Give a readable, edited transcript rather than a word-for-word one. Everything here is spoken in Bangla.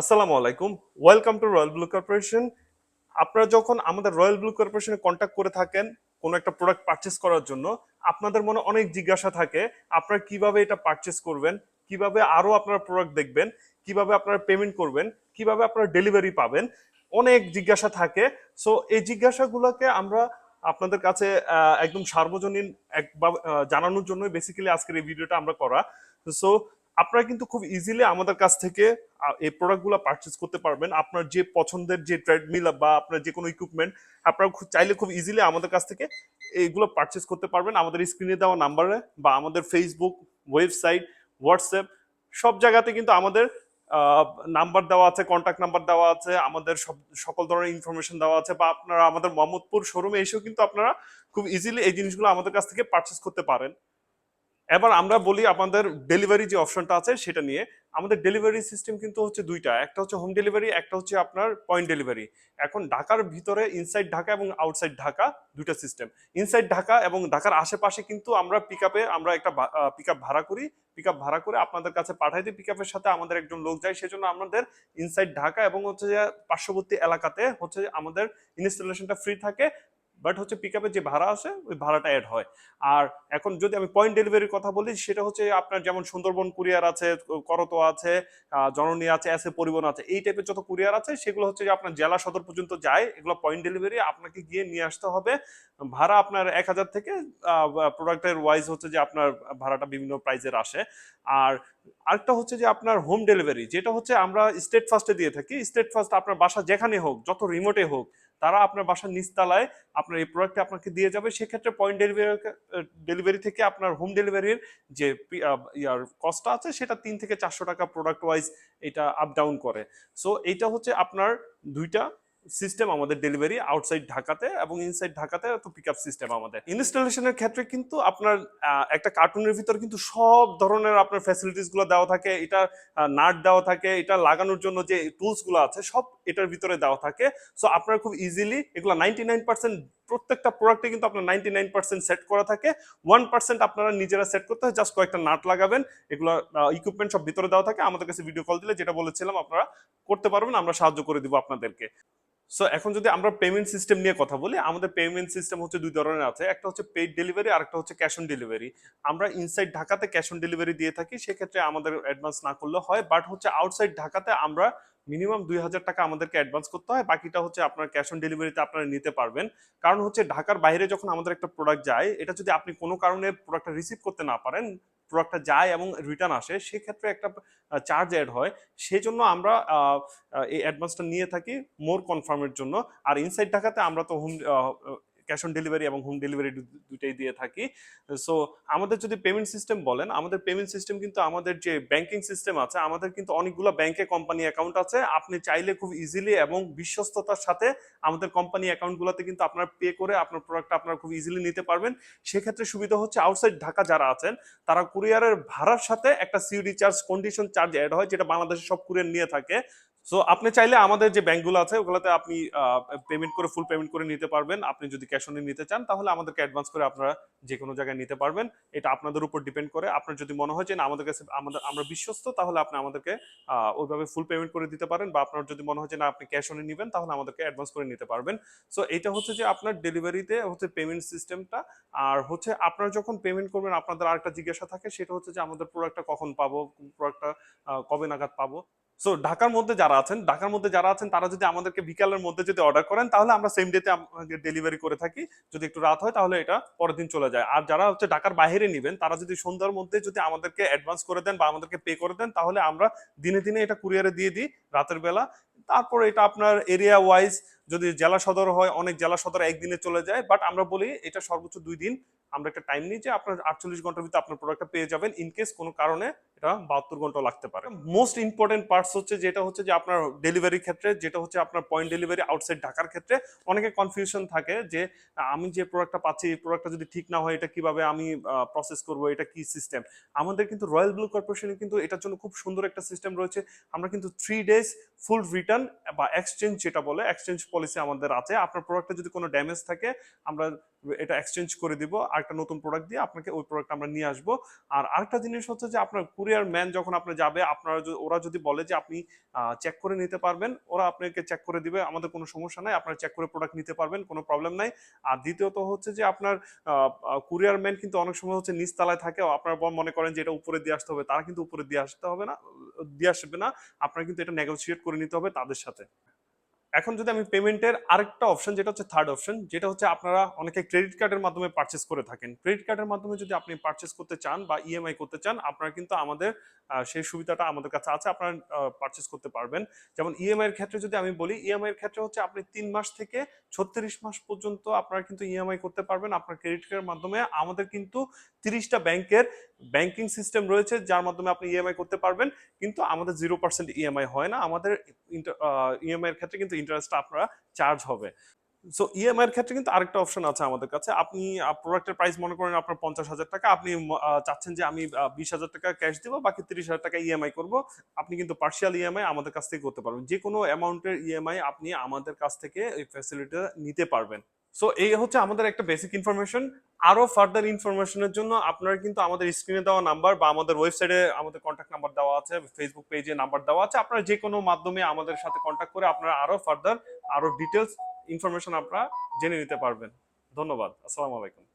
আসসালামু আলাইকুম। Welcome to royal blue corporation. আপনারা যখন আমাদের রয়্যাল ব্লু কর্পোরেশনে কন্ট্যাক্ট করে থাকেন কোনো একটা প্রোডাক্ট পারচেস করার জন্য, আপনাদের মনে অনেক জিজ্ঞাসা থাকে আপনারা কিভাবে এটা পারচেস করবেন, কিভাবে আরো আপনারা প্রোডাক্ট দেখবেন, কিভাবে আপনারা পেমেন্ট করবেন, কিভাবে আপনারা ডেলিভারি পাবেন। অনেক জিজ্ঞাসা থাকে। সো এই জিজ্ঞাসাগুলোকে আমরা আপনাদের কাছে একদম সার্বজনীন জানানোর জন্য বেসিক্যালি আজকের এই ভিডিওটা আমরা করা। সো আপনারা কিন্তু খুব ইজিলি আমাদের কাছ থেকে এই প্রোডাক্টগুলো পারচেজ করতে পারবেন। আপনার যে পছন্দের যে ট্রেডমিল বা আপনার যে কোনো ইকুইপমেন্ট আপনারা চাইলে খুব ইজিলি আমাদের কাছ থেকে এইগুলো পারচেজ করতে পারবেন আমাদের স্ক্রিনে দেওয়া নাম্বারে বা আমাদের ফেসবুক, ওয়েবসাইট, হোয়াটসঅ্যাপ সব জায়গাতে কিন্তু আমাদের নাম্বার দেওয়া আছে, কন্ট্যাক্ট নাম্বার দেওয়া আছে, আমাদের সকল ধরনের ইনফরমেশন দেওয়া আছে, বা আপনারা আমাদের মোহাম্মদপুর শোরুমে এসেও কিন্তু আপনারা খুব ইজিলি এই জিনিসগুলো আমাদের কাছ থেকে পারচেজ করতে পারেন। এবার আমরা বলি আমাদের ডেলিভারি যে অপশনটা আছে সেটা নিয়ে। আমাদের ডেলিভারি সিস্টেম কিন্তু হচ্ছে দুইটা, একটা হচ্ছে হোম ডেলিভারি, একটা হচ্ছে আপনার পয়েন্ট ডেলিভারি। এখন ঢাকার ভিতরে ইনসাইড ঢাকা এবং আউটসাইড ঢাকা দুইটা সিস্টেম। ইনসাইড ঢাকা এবং ঢাকার আশেপাশে কিন্তু আমরা আমরা একটা পিক আপ ভাড়া করি। পিক আপ ভাড়া করে আপনাদের কাছে পাঠাই দিই। পিক আপের সাথে আমাদের একজন লোক যায়, সেজন্য আমাদের ইনসাইড ঢাকা এবং হচ্ছে যে পার্শ্ববর্তী এলাকাতে হচ্ছে আমাদের ইনস্টলেশনটা ফ্রি থাকে। বাট হচ্ছে পিক আপের যে ভাড়া আছে ওই ভাড়াটা অ্যাড হয়। আর এখন যদি আমি পয়েন্ট ডেলিভারির কথা বলি, সেটা হচ্ছে আপনার যেমন সুন্দরবন কুরিয়ার আছে, করতো আছে, জননী আছে, এস এ পরিবহন আছে, এই টাইপের যত কুরিয়ার আছে সেগুলো হচ্ছে যে আপনার জেলা সদর পর্যন্ত যায়। এগুলো পয়েন্ট ডেলিভারি, আপনাকে গিয়ে নিয়ে আসতে হবে। ভাড়া আপনার 1,000 থেকে প্রোডাক্টের ওয়াইজ হচ্ছে যে আপনার ভাড়াটা বিভিন্ন প্রাইজের আসে। আর আরেকটা হচ্ছে যে আপনার হোম ডেলিভারি, যেটা হচ্ছে আমরা স্টেট ফার্স্টে দিয়ে থাকি। স্টেট ফার্স্ট আপনার বাসা যেখানে হোক, যত রিমোটে হোক, তারা আপনার বাসার নিচতলায় আপনার এই প্রোডাক্টটা আপনাকে দিয়ে যাবে। সেক্ষেত্রে পয়েন্ট ডেলিভারি থেকে আপনার হোম ডেলিভারির যে ইয়ার কস্টটা আছে সেটা 3 থেকে 400 টাকা প্রোডাক্ট ওয়াইজ এটা আপ ডাউন করে। সো এইটা হচ্ছে আপনার দুইটা সিস্টেম আমাদের ডেলিভারি, আউটসাইড ঢাকাতে এবং ইনসাইড ঢাকাতে তো পিক আপ সিস্টেম। আমাদের ইনস্টলেশনের ক্ষেত্রে কিন্তু আপনার একটা কার্টুনের ভিতর কিন্তু সব ধরনের আপনার ফ্যাসিলিটিস গুলো দেওয়া থাকে। এটা নাট দেওয়া থাকে, এটা লাগানোর জন্য যে টুলস গুলো আছে সব এটার ভিতরে দেওয়া থাকে। সো আপনারা খুব ইজিলি এগুলো 99% প্রত্যেকটা প্রোডাক্টে কিন্তু আপনার 99% সেট করা থাকে। 1% আপনারা নিজেরা সেট করতে হয়, জাস্ট কয়েকটা নাট লাগাবেন। এগুলো ইকুইপমেন্ট সব ভিতরে দেওয়া থাকে। আমাদের কাছে ভিডিও কল দিলে যেটা বলেছিলাম আপনারা করতে পারবেন, আমরা সাহায্য করে দিব আপনাদেরকে। সো এখন যদি আমরা পেমেন্ট সিস্টেম নিয়ে কথা বলি, আমাদের পেমেন্ট সিস্টেম হচ্ছে দুই ধরনের আছে। একটা হচ্ছে পেইড ডেলিভারি আর একটা হচ্ছে ক্যাশ অন ডেলিভারি। আমরা ইনসাইড ঢাকাতে ক্যাশ অন ডেলিভারি দিয়ে থাকি, সেক্ষেত্রে আমাদের অ্যাডভান্স না করলে হয়। বাট হচ্ছে আউটসাইড ঢাকাতে আমরা মিনিমাম 2,000 টাকা আমাদেরকে অ্যাডভান্স করতে হয়, বাকিটা হচ্ছে আপনার ক্যাশ অন ডেলিভারিতে আপনারা নিতে পারবেন। কারণ হচ্ছে ঢাকার বাইরে যখন আমাদের একটা প্রোডাক্ট যায়, এটা যদি আপনি কোনো কারণে প্রোডাক্টটা রিসিভ করতে না পারেন, প্রোডাক্টটা যায় এবং রিটার্ন আসে, সেক্ষেত্রে একটা চার্জ অ্যাড হয়। সেই জন্য আমরা এই অ্যাডভান্সটা নিয়ে থাকি মোর কনফার্মের জন্য। আর ইনসাইড ঢাকাতে আমরা তো হোম ক্যাশ অন ডেলিভারি এবং হোম ডেলিভারি দুটাই দিয়ে থাকি। সো আমাদের যদি পেমেন্ট সিস্টেম বলেন, আমাদের পেমেন্ট সিস্টেম কিন্তু আমাদের যে ব্যাংকিং সিস্টেম আছে, আমাদের কিন্তু অনেকগুলো ব্যাংকে কোম্পানি অ্যাকাউন্ট আছে। আপনি চাইলে খুব ইজিলি এবং বিশ্বস্ততার সাথে আমাদের কোম্পানি অ্যাকাউন্টগুলোতে কিন্তু আপনার পে করে আপনার প্রোডাক্টটা আপনারা খুব ইজিলি নিতে পারবেন। সেক্ষেত্রে সুবিধা হচ্ছে আউটসাইড ঢাকা যারা আছেন তারা কুরিয়ারের ভাড়ার সাথে একটা সিউডি চার্জ, কন্ডিশন চার্জ অ্যাড হয়, যেটা বাংলাদেশের সব কুরিয়ার নিয়ে থাকে। সো আপনি চাইলে আমাদের যে ব্যাংকগুলো আছে ওগুলোতে আপনি পেমেন্ট করে, ফুল পেমেন্ট করে নিতে পারবেন। আপনি যদি ক্যাশ অনে নিতে চান তাহলে আমাদেরকে অ্যাডভান্স করে আপনারা যে কোনো জায়গায় নিতে পারবেন। এটা আপনাদের উপর ডিপেন্ড করে। আপনার যদি মনে হয় যে না আমাদের কাছে আমরা বিশ্বস্ত, তাহলে আপনি আমাদেরকে ওইভাবে ফুল পেমেন্ট করে দিতে পারেন। বা আপনার যদি মনে হয় যে না আপনি ক্যাশ অনে নেবেন, তাহলে আমাদেরকে অ্যাডভান্স করে নিতে পারবেন। সো এটা হচ্ছে যে আপনার ডেলিভারিতে হচ্ছে পেমেন্ট সিস্টেমটা। আর হচ্ছে আপনারা যখন পেমেন্ট করবেন, আপনাদের আরেকটা জিজ্ঞাসা থাকে, সেটা হচ্ছে যে আমাদের প্রোডাক্টটা কখন পাবো, প্রোডাক্টটা কবে নাগাদ পাবো। সো ঢাকার মধ্যে যারা আছেন তারা যদি আমাদেরকে বিকালের মধ্যে যদি অর্ডার করেন, তাহলে আমরা সেম ডেতে ডেলিভারি করে থাকি। যদি একটু রাত হয় তাহলে এটা পরের দিন চলে যায়। আর যারা হচ্ছে ঢাকার বাইরে নেবেন, তারা যদি সন্ধ্যার মধ্যে যদি আমাদেরকে অ্যাডভান্স করে দেন বা আমাদেরকে পে করে দেন, তাহলে আমরা দিনে দিনে এটা কুরিয়ারে দিয়ে দিই রাতের বেলা। তারপর এটা আপনার এরিয়া ওয়াইজ, যদি জেলা সদর হয়, অনেক জেলা সদর একদিনে চলে যায়। বাট আমরা বলি এটা সর্বোচ্চ 2 দিন আমরা একটা টাইম নিই যে আপনার 48 ঘন্টার ভিতরে আপনার প্রোডাক্টটা পেয়ে যাবেন। ইনকেস কোনো কারণে এটা 72 ঘন্টা লাগতে পারে। মোস্ট ইম্পর্টেন্ট পার্টস হচ্ছে যেটা হচ্ছে যে আপনার ডেলিভারির ক্ষেত্রে, যেটা হচ্ছে আপনার পয়েন্ট ডেলিভারি আউটসাইড ঢাকার ক্ষেত্রে অনেকে কনফিউশন থাকে যে আমি যে প্রোডাক্টটা পাচ্ছি, এই প্রোডাক্টটা যদি ঠিক না হয় এটা কিভাবে আমি প্রসেস করব, এটা কি সিস্টেম। আমাদের কিন্তু রয়্যাল ব্লু কর্পোরেশনে কিন্তু এটার জন্য খুব সুন্দর একটা সিস্টেম রয়েছে। আমরা কিন্তু 3 days ফুল রিটার্ন বা এক্সচেঞ্জ, যেটা বলে এক্সচেঞ্জ পলিসি আমাদের আছে। আপনার প্রোডাক্টে যদি কোনো ড্যামেজ থাকে, আমরা এটা এক্সচেঞ্জ করে দিব, আর একটা নতুন প্রোডাক্ট দিয়ে আপনাকে ওই প্রোডাক্ট আমরা নিয়ে আসবো। আর আরেকটা জিনিস হচ্ছে যে আপনার কুরিয়ার কুরিয়ার ম্যান যখন আপনি যাবে আপনারা ওরা যদি বলে যে আপনি চেক করে নিতে পারবেন, ওরা আপনাকে চেক করে দিবে, আমাদের কোনো সমস্যা নাই, আপনারা চেক করে প্রোডাক্ট নিতে পারবেন, কোনো প্রবলেম নাই। আর দ্বিতীয়ত হচ্ছে যে আপনার কুরিয়ার ম্যান কিন্তু অনেক সময় হচ্ছে নিচতলায় থাকে, আপনারা মনে করেন যে এটা উপরে দিয়ে আসতে হবে, তারা কিন্তু উপরে দিয়ে আসতে হবে না, দিয়ে আসবে না, আপনারা কিন্তু এটা নেগোসিয়েট করে নিতে হবে তাদের সাথে। এখন যদি আমি পেমেন্টের আরেকটা অপশন, যেটা হচ্ছে থার্ড অপশন, যেটা হচ্ছে আপনারা অনেকে ক্রেডিট কার্ডের মাধ্যমে পারচেস করে থাকেন। ক্রেডিট কার্ডের মাধ্যমে যদি আপনি পারচেস করতে চান বা ইএমআই করতে চান, আপনারা কিন্তু আমাদের সেই সুবিধাটা আমাদের কাছে আছে, আপনারা পারচেস করতে পারবেন। যেমন ইএমআই এর ক্ষেত্রে যদি আমি বলি, ইএমআই এর ক্ষেত্রে হচ্ছে আপনি 3 মাস থেকে 36 মাস পর্যন্ত আপনারা কিন্তু ইএমআই করতে পারবেন আপনার ক্রেডিট কার্ডের মাধ্যমে। আমাদের কিন্তু 30টা ব্যাংকের ব্যাংকিং সিস্টেম রয়েছে যার মাধ্যমে আপনি ইএমআই করতে পারবেন, কিন্তু আমাদের 0% ইএমআই হয় না। আমাদের ইএমআই এর ক্ষেত্রে কিন্তু ইন্টারেস্টটা আপনারা চার্জ হবে। সো ইএমআই এর ক্ষেত্রে কিন্তু আরেকটা অপশন আছে আমাদের কাছে। আপনি প্রোডাক্টের প্রাইস মনে করেন আপনার 50,000 টাকা, আপনি চাচ্ছেন যে আমি 20,000 টাকা ক্যাশ দিব, বাকি 30,000 টাকা ইএমআই করব, আপনি কিন্তু পার্শিয়াল ইএমআই আমাদের কাছ থেকে করতে পারবেন। যে কোনো অ্যামাউন্টের ইএমআই আপনি আমাদের কাছ থেকে এই ফ্যাসিলিটিটা নিতে পারবেন। সো এই হচ্ছে আমাদের একটা বেসিক ইনফরমেশন। আরো ফার্দার ইনফরমেশনের জন্য আপনারা কিন্তু আমাদের স্ক্রিনে দেওয়া নাম্বার বা আমাদের ওয়েবসাইটে আমাদের কন্ট্যাক্ট নাম্বার দেওয়া আছে, ফেসবুক পেজে নাম্বার দেওয়া আছে, আপনারা যে কোনো মাধ্যমে আমাদের সাথে কন্ট্যাক্ট করে আপনারা আরো ফার্দার আরো ডিটেলস ইনফরমেশন আপনারা জেনে নিতে পারবেন। ধন্যবাদ। আসসালামু আলাইকুম।